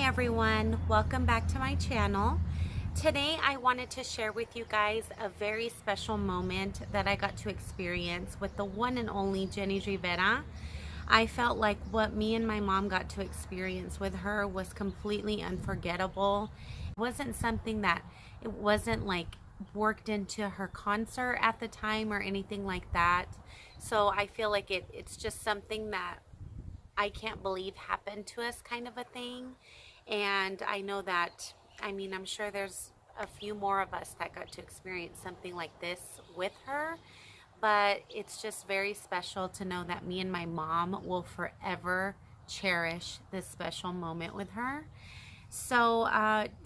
everyone, welcome back to my channel. Today I wanted to share with you guys a very special moment that I got to experience with the one and only JENNI RIVERA. I felt like what me and my mom got to experience with her was completely unforgettable. It wasn't something that, it wasn't like worked into her concert at the time or anything like that. So I feel like it's just something that I can't believe happened to us, kind of a thing. And I know that, I'm sure there's a few more of us that got to experience something like this with her, but it's just very special to know that me and my mom will forever cherish this special moment with her. So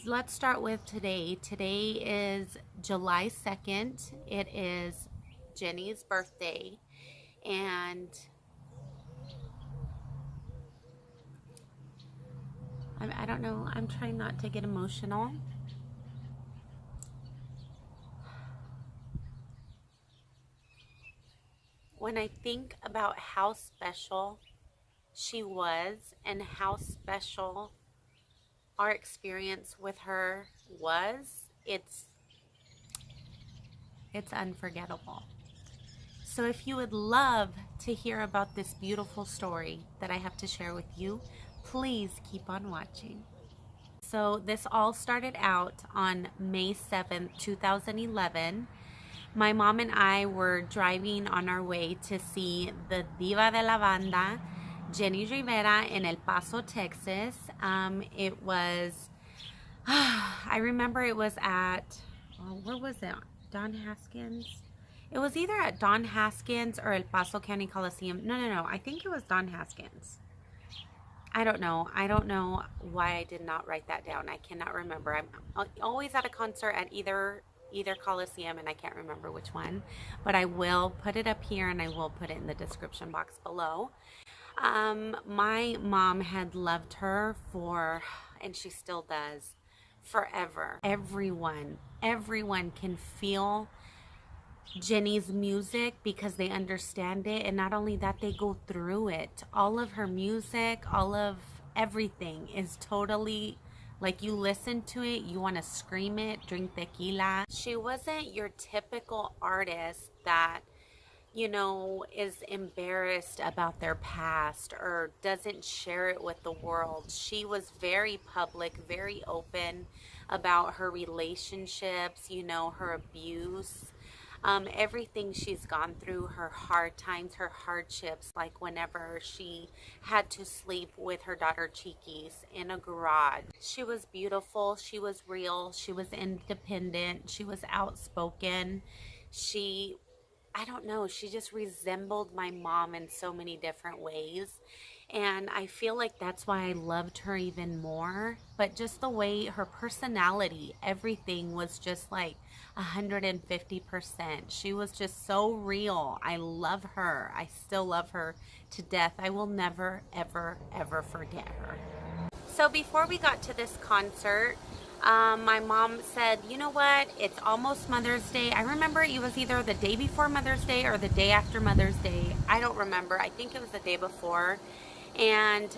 let's start with today. Today is July 2nd. It is JENNI's birthday, and I don't know, I'm trying not to get emotional. When I think about how special she was and how special our experience with her was, it's unforgettable. So if you would love to hear about this beautiful story that I have to share with you, please keep on watching. So this all started out on May 7th, 2011. My mom and I were driving on our way to see the diva de la banda, JENNI RIVERA, in El Paso, Texas. It was, I remember it was at, where was it? Don Haskins? It was either at Don Haskins or El Paso County Colosiem. No, I think it was Don Haskins. I don't know why I did not write that down. I cannot remember. I'm always at a concert at either Colosseum, and I can't remember which one, but I will put it up here and I will put it in the description box below. My mom had loved her for, and she still does, forever. Everyone can feel JENNI's music because they understand it, and not only that, they go through it. All of her music, all of everything is totally like, you listen to it, you want to scream it, drink tequila. She wasn't your typical artist that, you know, is embarrassed about their past or doesn't share it with the world. She was very public, very open about her relationships, you know, her abuse. Everything she's gone through, her hard times, her hardships, like whenever she had to sleep with her daughter Chiquis in a garage. She was beautiful, she was real, she was independent, she was outspoken. I don't know, she just resembled my mom in so many different ways. And I feel like that's why I loved her even more. But just the way her personality, everything was just like 150%. She was just so real. I love her. I still love her to death. I will never, ever, ever forget her. So before we got to this concert, my mom said, you know what, it's almost Mother's Day. I remember it was either the day before Mother's Day or the day after Mother's Day. I don't remember. I think it was the day before. And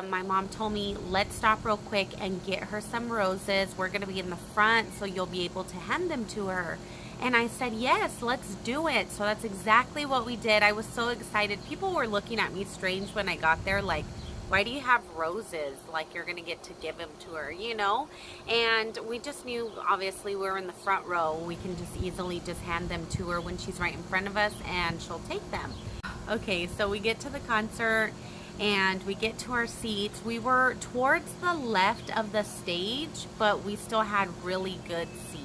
my mom told me, let's stop real quick and get her some roses. We're going to be in the front, so you'll be able to hand them to her. And I said, yes, let's do it. So that's exactly what we did. I was so excited. People were looking at me strange when I got there, like, why do you have roses? Like, you're going to get to give them to her, you know? And we just knew, obviously, we're in the front row. We can just easily just hand them to her when she's right in front of us, and she'll take them. Okay, so we get to the concert, and we get to our seats. We were towards the left of the stage, but we still had really good seats.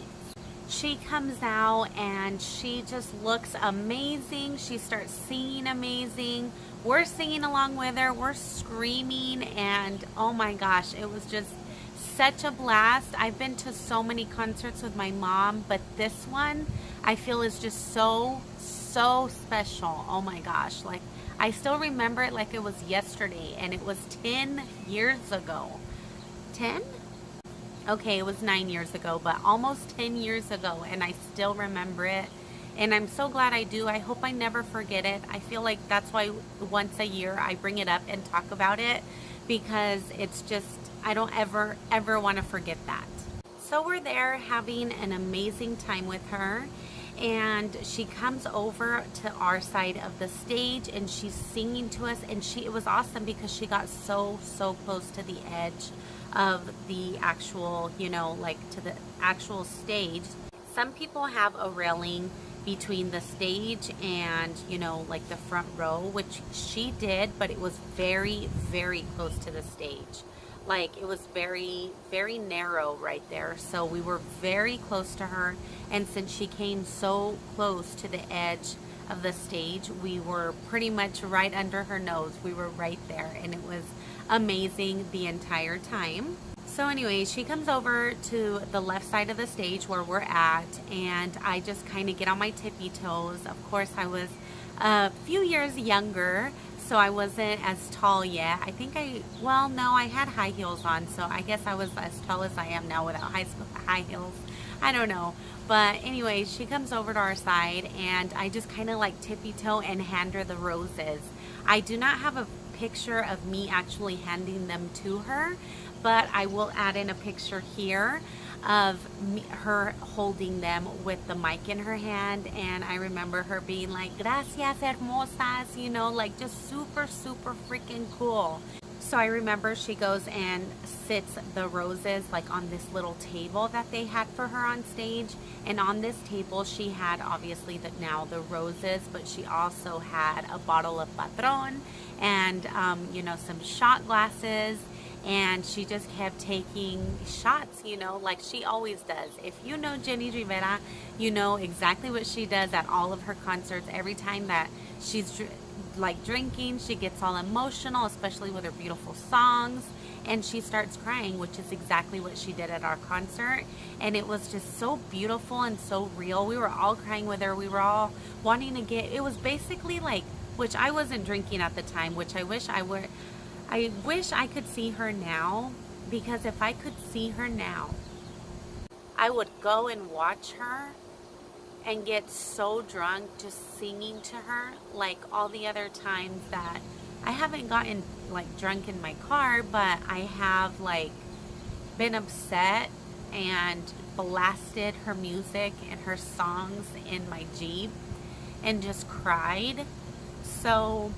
She comes out and she just looks amazing. She starts singing amazing. We're singing along with her. We're screaming, and oh my gosh, it was just such a blast. I've been to so many concerts with my mom, but this one I feel is just so special. Oh my gosh, like, I still remember it like it was yesterday, and it was 10 years ago. 10? Okay, it was 9 years ago, but almost 10 years ago, and I still remember it. And I'm so glad I do. I hope I never forget it. I feel like that's why once a year I bring it up and talk about it, because it's just, I don't ever want to forget that. So we're there having an amazing time with her, and she comes over to our side of the stage and she's singing to us, and it was awesome because she got so close to the edge of the actual, you know, like to the actual stage. Some people have a railing between the stage and, you know, like the front row, which she did, but it was very close to the stage. Like it was very narrow right there, so we were very close to her, and since she came so close to the edge of the stage, we were pretty much right under her nose. We were right there, and it was amazing the entire time. So anyway, she comes over to the left side of the stage where we're at, and I just kind of get on my tippy toes. Of course, I was a few years younger, so I wasn't as tall yet. I think well, no, I had high heels on, so I guess I was as tall as I am now without high heels. I don't know. But anyway, she comes over to our side, and I just kind of like tippy toe and hand her the roses. I do not have a picture of me actually handing them to her, but I will add in a picture here of her holding them with the mic in her hand, and I remember her being like, gracias hermosas, you know, like just super freaking cool. So I remember she goes and sits the roses like on this little table that they had for her on stage, and on this table she had obviously the roses, but she also had a bottle of Patron and you know, some shot glasses. And she just kept taking shots, you know, like she always does. If you know Jenni Rivera, you know exactly what she does at all of her concerts. Every time that she's like drinking, she gets all emotional, especially with her beautiful songs, and she starts crying, which is exactly what she did at our concert. And it was just so beautiful and so real. We were all crying with her. We were all wanting to it was basically like, which I wasn't drinking at the time, which I wish I could see her now, because if I could see her now, I would go and watch her and get so drunk just singing to her, like all the other times that I haven't gotten like drunk in my car, but I have like been upset and blasted her music and her songs in my Jeep and just cried. So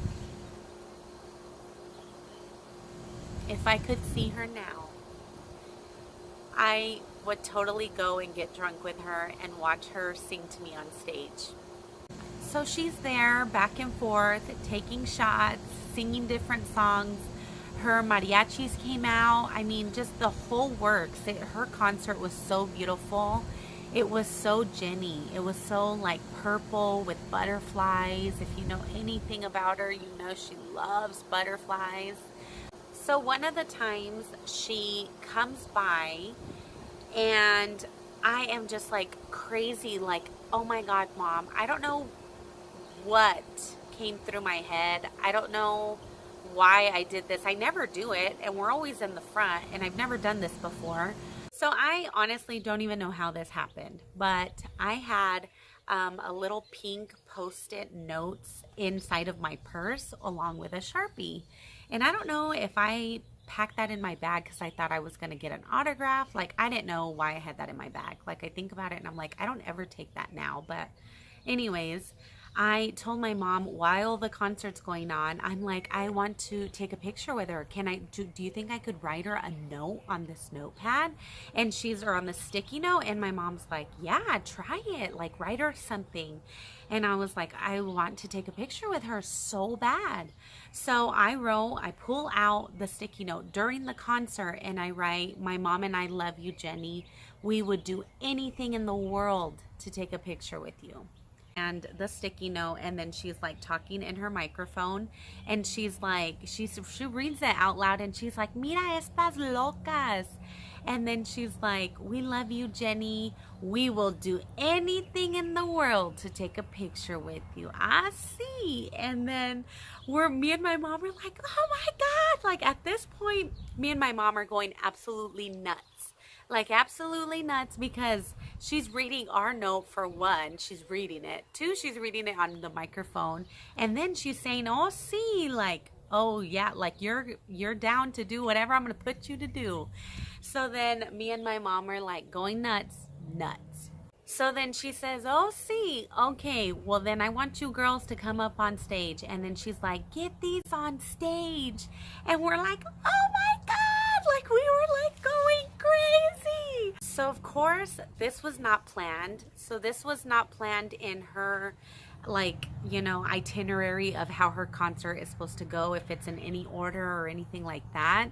if I could see her now, I would totally go and get drunk with her and watch her sing to me on stage. So she's there back and forth, taking shots, singing different songs. Her mariachis came out. I mean, just the whole works. Her concert was so beautiful. It was so Jenni. It was so like purple with butterflies. If you know anything about her, you know she loves butterflies. So one of the times she comes by, and I am just like crazy, like, oh my God, Mom, I don't know what came through my head. I don't know why I did this. I never do it, and we're always in the front, and I've never done this before. So I honestly don't even know how this happened, but I had a little pink Post-it notes inside of my purse along with a Sharpie. And I don't know if I packed that in my bag because I thought I was going to get an autograph. Like, I didn't know why I had that in my bag. Like, I think about it and I'm like, I don't ever take that now. But anyways, I told my mom while the concert's going on, I'm like, I want to take a picture with her. Do you think I could write her a note on this notepad? And or on the sticky note. And my mom's like, yeah, try it. Like, write her something. And I was like, I want to take a picture with her so bad. So I pull out the sticky note during the concert and I write, my mom and I love you, Jenni. We would do anything in the world to take a picture with you. And the sticky note, and then she's like talking in her microphone, and she's like, she reads it out loud, and she's like, mira estas locas. And then she's like, we love you, Jenni. We will do anything in the world to take a picture with you. I see. And then me and my mom are like, oh my God. Like at this point, me and my mom are going absolutely nuts. Like absolutely nuts, because she's reading our note. For one, she's reading it. Two, she's reading it on the microphone. And then she's saying, oh, sí, like, oh yeah, like you're down to do whatever I'm gonna put you to do. So then me and my mom are like going nuts. So then she says, oh, see, okay, well, then I want you girls to come up on stage. And then she's like, get these on stage. And we're like, oh my God, like we were like going crazy. So, of course, this was not planned. So this was not planned in her, like, you know, itinerary of how her concert is supposed to go, if it's in any order or anything like that.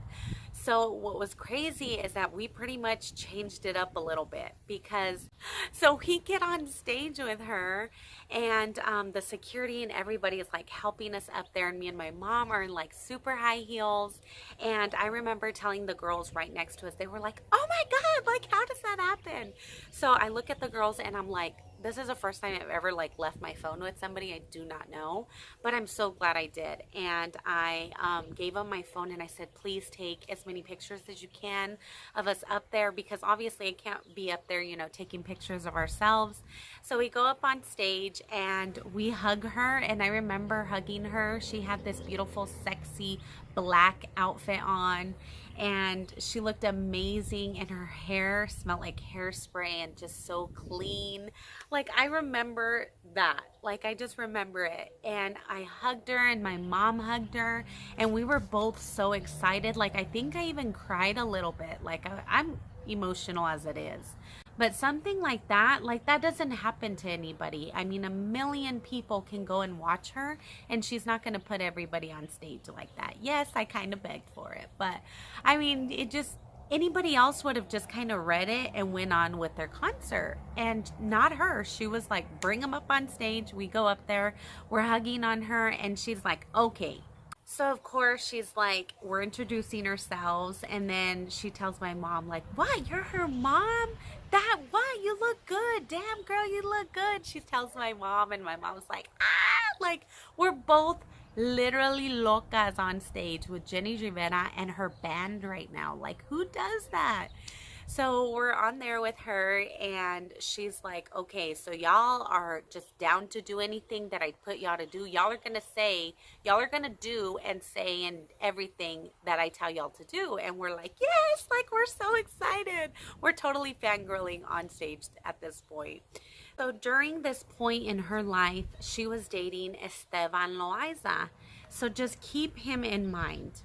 So what was crazy is that we pretty much changed it up a little bit, because so we get on stage with her, and the security and everybody is like helping us up there, and me and my mom are in like super high heels. And I remember telling the girls right next to us, they were like, oh my God, like how does that happen? So I look at the girls and I'm like, this is the first time I've ever like left my phone with somebody I do not know, but I'm so glad I did. And I gave them my phone and I said, please take as many pictures as you can of us up there, because obviously I can't be up there, you know, taking pictures of ourselves. So we go up on stage and we hug her, and I remember hugging her. She had this beautiful, sexy black outfit on, and she looked amazing, and her hair smelled like hairspray and just so clean. Like I remember that, like I just remember it. And I hugged her and my mom hugged her, and we were both so excited. Like I think I even cried a little bit. Like I'm emotional as it is. But something like that doesn't happen to anybody. I mean, a million people can go and watch her, and she's not going to put everybody on stage like that. Yes, I kind of begged for it, but I mean, it just, anybody else would have just kind of read it and went on with their concert, and not her. She was like, bring them up on stage. We go up there, we're hugging on her, and she's like, okay. So of course she's like, we're introducing ourselves, and then she tells my mom like, what, you're her mom? That, what, you look good, damn girl, you look good. She tells my mom, and my mom's like, ah, like we're both literally locas on stage with JENNI Rivera and her band right now. Like who does that? So we're on there with her, and she's like, okay, so y'all are just down to do anything that I put y'all to do. Y'all are going to do and say and everything that I tell y'all to do. And we're like, yes, like we're so excited. We're totally fangirling on stage at this point. So during this point in her life, she was dating Esteban Loaiza. So just keep him in mind.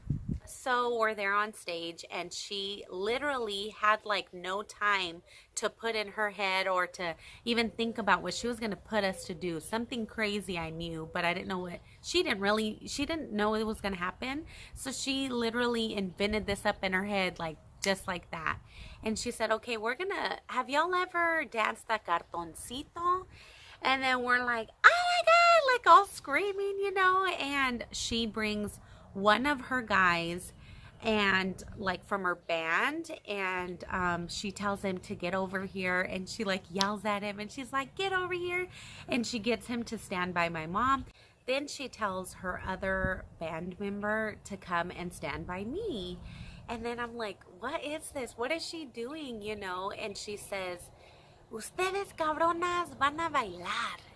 So we're there on stage, and she literally had like no time to put in her head or to even think about what she was going to put us to do. Something crazy I knew, but I didn't know what. She didn't know it was going to happen. So she literally invented this up in her head, like just like that. And she said, okay, have y'all ever danced the cartoncito? And then we're like, oh my God, like all screaming, you know. And she brings one of her guys, and like from her band, and she tells him to get over here, and she like yells at him, and she's like, get over here, and she gets him to stand by my mom. Then she tells her other band member to come and stand by me. And then I'm like, what is this? What is she doing, you know? And she says, ustedes cabronas van a bailar.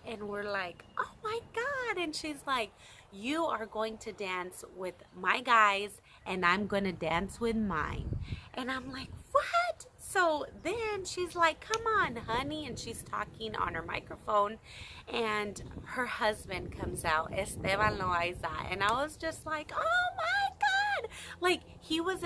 And we're like, oh my God. And she's like, you are going to dance with my guys, and I'm going to dance with mine. And I'm like, what? So then she's like, come on, honey. And she's talking on her microphone, and her husband comes out, Esteban Loaiza. And I was just like, oh my God. Like he was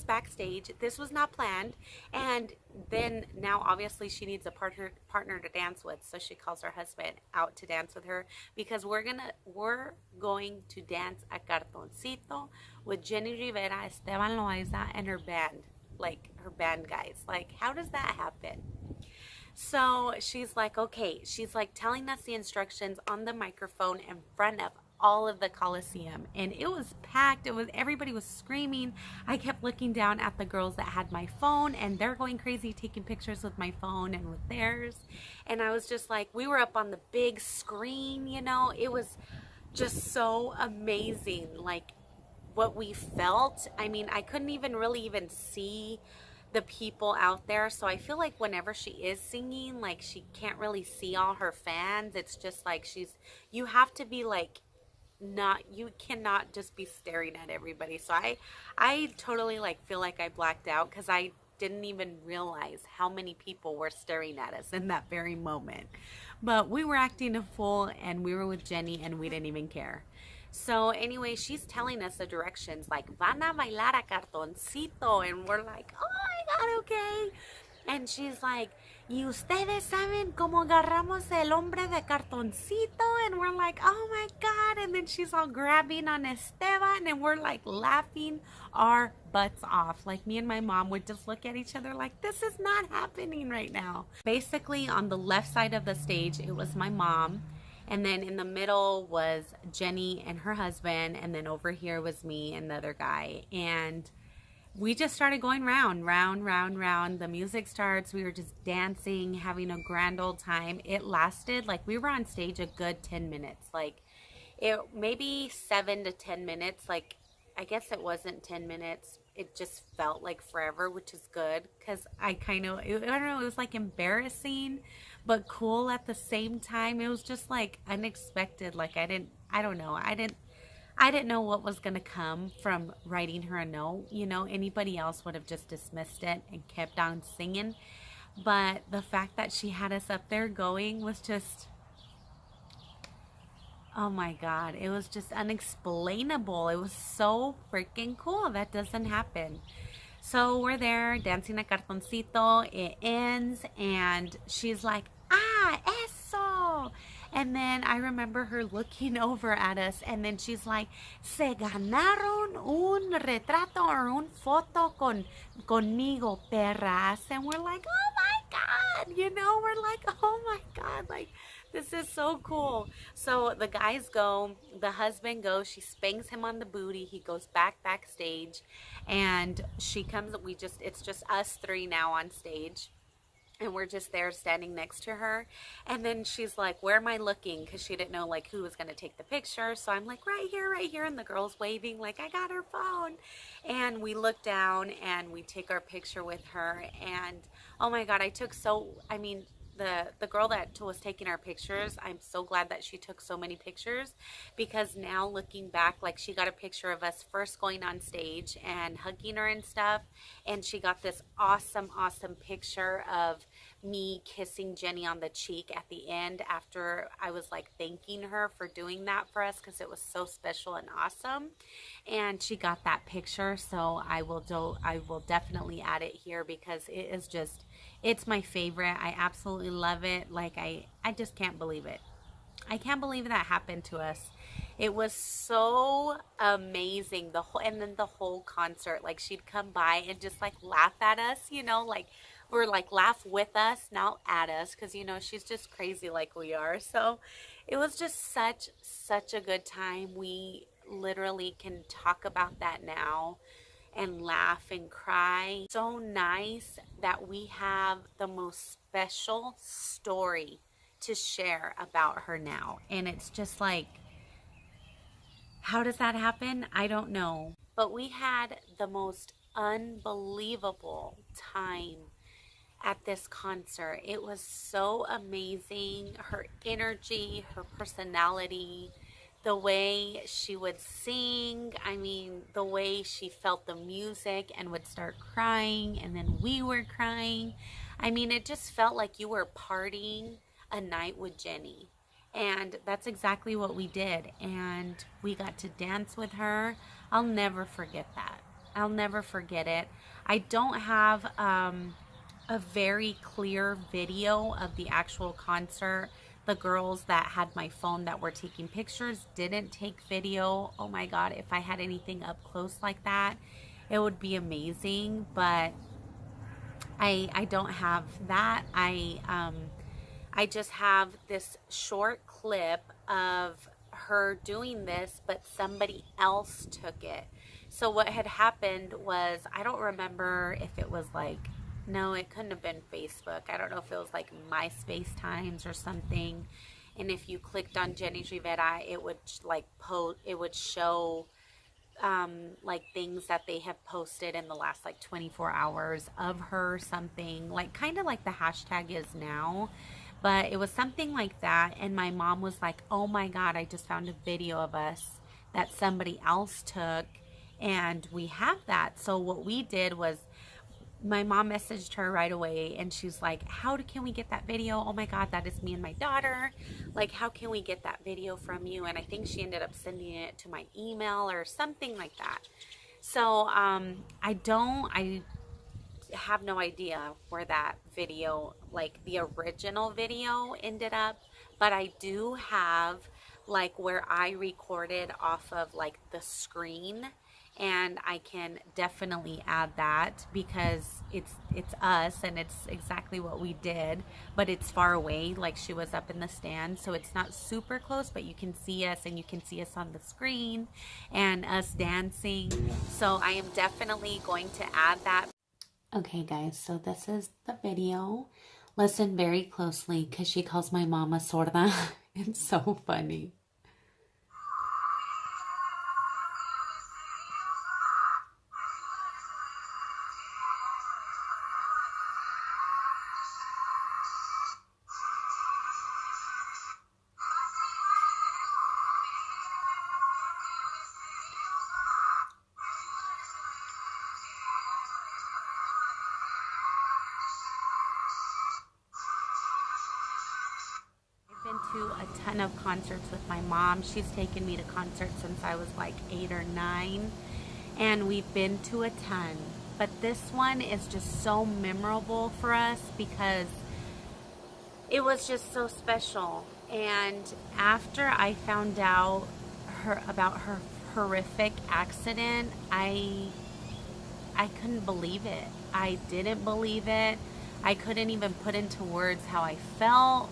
backstage. This was not planned. And then now obviously she needs a partner to dance with. So she calls her husband out to dance with her, because we're going to dance a cartoncito with JENNI Rivera, Esteban Loaiza, and her band, like her band guys. Like how does that happen? So she's like, okay, she's like telling us the instructions on the microphone in front of all of the Colosiem, and it was packed. Everybody was screaming. I kept looking down at the girls that had my phone, and they're going crazy taking pictures with my phone and with theirs. And I was just like, we were up on the big screen, you know. It was just so amazing, like what we felt. I mean, I couldn't even see the people out there. So I feel like whenever she is singing, like she can't really see all her fans. It's just like you have to be like not, you cannot just be staring at everybody. So I totally like feel like I blacked out because I didn't even realize how many people were staring at us in that very moment. But we were acting a fool and we were with Jenny and we didn't even care. So anyway, she's telling us the directions like van a bailar a cartoncito, and we're like, oh my god, okay. And she's like, y ustedes saben cómo agarramos el hombre de cartoncito, and we're like, oh my god. And then she's all grabbing on Esteban and we're like laughing our butts off. Like, me and my mom would just look at each other like, this is not happening right now. Basically on the left side of the stage it was my mom, and then in the middle was Jenny and her husband, and then over here was me and the other guy. And we just started going round. The music starts. We were just dancing, having a grand old time. It lasted, like, we were on stage a good 10 minutes. Like, it maybe 7 to 10 minutes. Like, I guess it wasn't 10 minutes. It just felt like forever, which is good because I don't know, it was like embarrassing but cool at the same time. It was just like unexpected. Like, I don't know. I didn't know what was going to come from writing her a note. You know, anybody else would have just dismissed it and kept on singing. But the fact that she had us up there going was just, oh my God, it was just unexplainable. It was so freaking cool. That doesn't happen. So we're there dancing a cartoncito. It ends and she's like, ah, eso. And then I remember her looking over at us, and then she's like, se ganaron un retrato or un foto conmigo, perras. And we're like, oh my God, you know, we're like, oh my God, like, this is so cool. So the guys go, the husband goes, she spanks him on the booty. He goes backstage, and she comes, it's just us three now on stage. And we're just there standing next to her. And then she's like, where am I looking? Because she didn't know like who was going to take the picture. So I'm like, right here. And the girl's waving like, I got her phone. And we look down and we take our picture with her. And oh my God, the girl that was taking our pictures, I'm so glad that she took so many pictures, because now looking back, like, she got a picture of us first going on stage and hugging her and stuff, and she got this awesome picture of me kissing Jenny on the cheek at the end after I was like thanking her for doing that for us because it was so special and awesome. And she got that picture, so I will definitely add it here because it is just, it's my favorite. I absolutely love it. Like, I just can't believe it. I can't believe that happened to us. It was so amazing. And then the whole concert, like, she'd come by and just like laugh at us, you know, like, or like laugh with us, not at us, because, you know, she's just crazy like we are. So it was just such a good time. We literally can talk about that now and laugh and cry. So nice that we have the most special story to share about her now. And it's just like, how does that happen? I don't know. But we had the most unbelievable time at this concert. It was so amazing. Her energy, her personality, the way she would sing, I mean, the way she felt the music and would start crying, and then we were crying. I mean, it just felt like you were partying a night with Jenny. And that's exactly what we did. And we got to dance with her. I'll never forget that. I'll never forget it. I don't have a very clear video of the actual concert. The girls that had my phone that were taking pictures didn't take video. Oh my God, if I had anything up close like that, it would be amazing. But I don't have that. I just have this short clip of her doing this, but somebody else took it. So what had happened was, I don't remember if it was like, no, it couldn't have been Facebook. I don't know if it was like MySpace times or something. And if you clicked on Jenni Rivera, it would like it would show like things that they have posted in the last like 24 hours of her, something like kind of like the hashtag is now. but it was something like that. And my mom was like, oh my God, I just found a video of us that somebody else took, and we have that. So what we did was, my mom messaged her right away, and she's like, how can we get that video? Oh my God, that is me and my daughter. Like, how can we get that video from you? And I think she ended up sending it to my email or something like that. So I have no idea where that video, like the original video, ended up, but I do have like where I recorded off of like the screen, and I can definitely add that because it's us and it's exactly what we did, but it's far away. Like, she was up in the stand, so it's not super close, but you can see us, and you can see us on the screen and us dancing. So I am definitely going to add that. Okay guys, so this is the video. Listen very closely because she calls my mama sorda. It's so funny. Been to a ton of concerts with my mom. She's taken me to concerts since I was like 8 or 9, and we've been to a ton, but this one is just so memorable for us because it was just so special. And after I found out about her horrific accident, I couldn't believe it. I didn't believe it. I couldn't even put into words how I felt.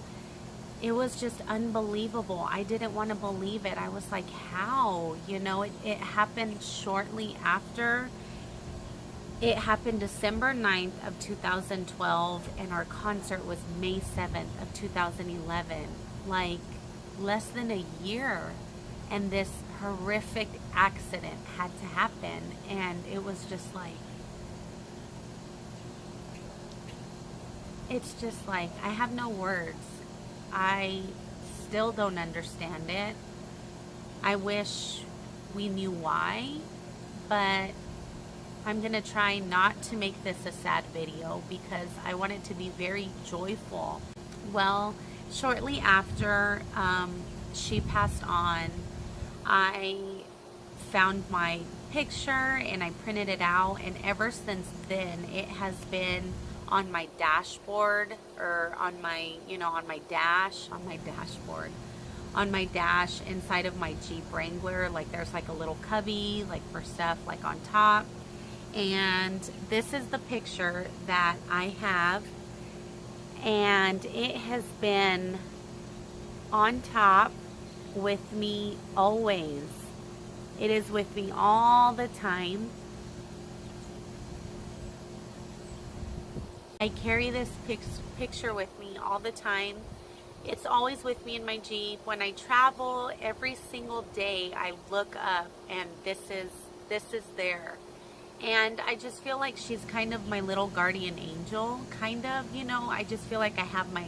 It was just unbelievable. I didn't want to believe it. I was like, how? You know, it happened shortly after. It happened December 9th of 2012, and our concert was May 7th of 2011. Like, less than a year, and this horrific accident had to happen, and it was just like, it's just like, I have no words. I still don't understand it. I wish we knew why, but I'm gonna try not to make this a sad video because I want it to be very joyful. Well, shortly after she passed on, I found my picture and I printed it out, and ever since then it has been on my dashboard, or on my, on my dashboard, on my dash inside of my Jeep Wrangler. Like, there's like a little cubby, like for stuff like on top. And this is the picture that I have, and it has been on top with me always. It is with me all the time. I carry this picture with me all the time. It's always with me in my Jeep. When I travel, every single day I look up and this is there. And I just feel like she's kind of my little guardian angel, kind of, I just feel like I have my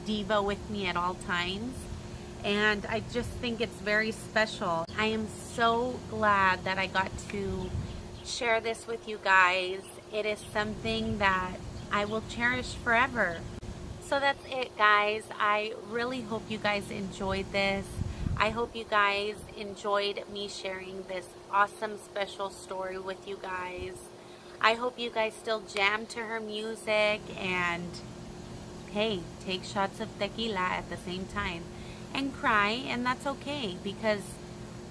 diva with me at all times. And I just think it's very special. I am so glad that I got to share this with you guys. It is something that I will cherish forever. So that's it, guys. I really hope you guys enjoyed this. I hope you guys enjoyed me sharing this awesome special story with you guys. I hope you guys still jam to her music and, hey, take shots of tequila at the same time and cry, and that's okay, because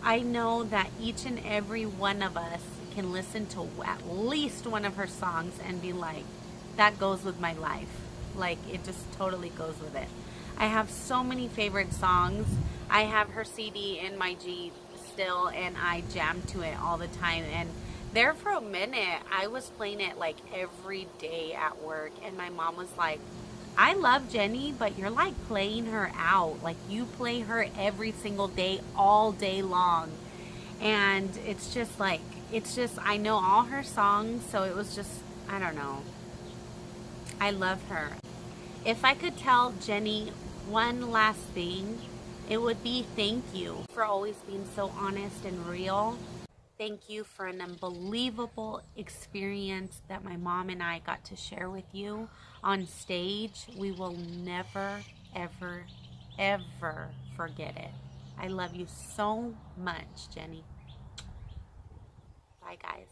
I know that each and every one of us can listen to at least one of her songs and be like, that goes with my life. Like, it just totally goes with it. I have so many favorite songs. I have her CD in my Jeep still, and I jam to it all the time. And there for a minute, I was playing it like every day at work, and my mom was like, I love Jenny, but you're like playing her out. Like, you play her every single day, all day long. And it's just like, I know all her songs, so it was just, I don't know. I love her. If I could tell Jenny one last thing, it would be thank you for always being so honest and real. Thank you for an unbelievable experience that my mom and I got to share with you on stage. We will never, ever, ever forget it. I love you so much, Jenny. Bye, guys.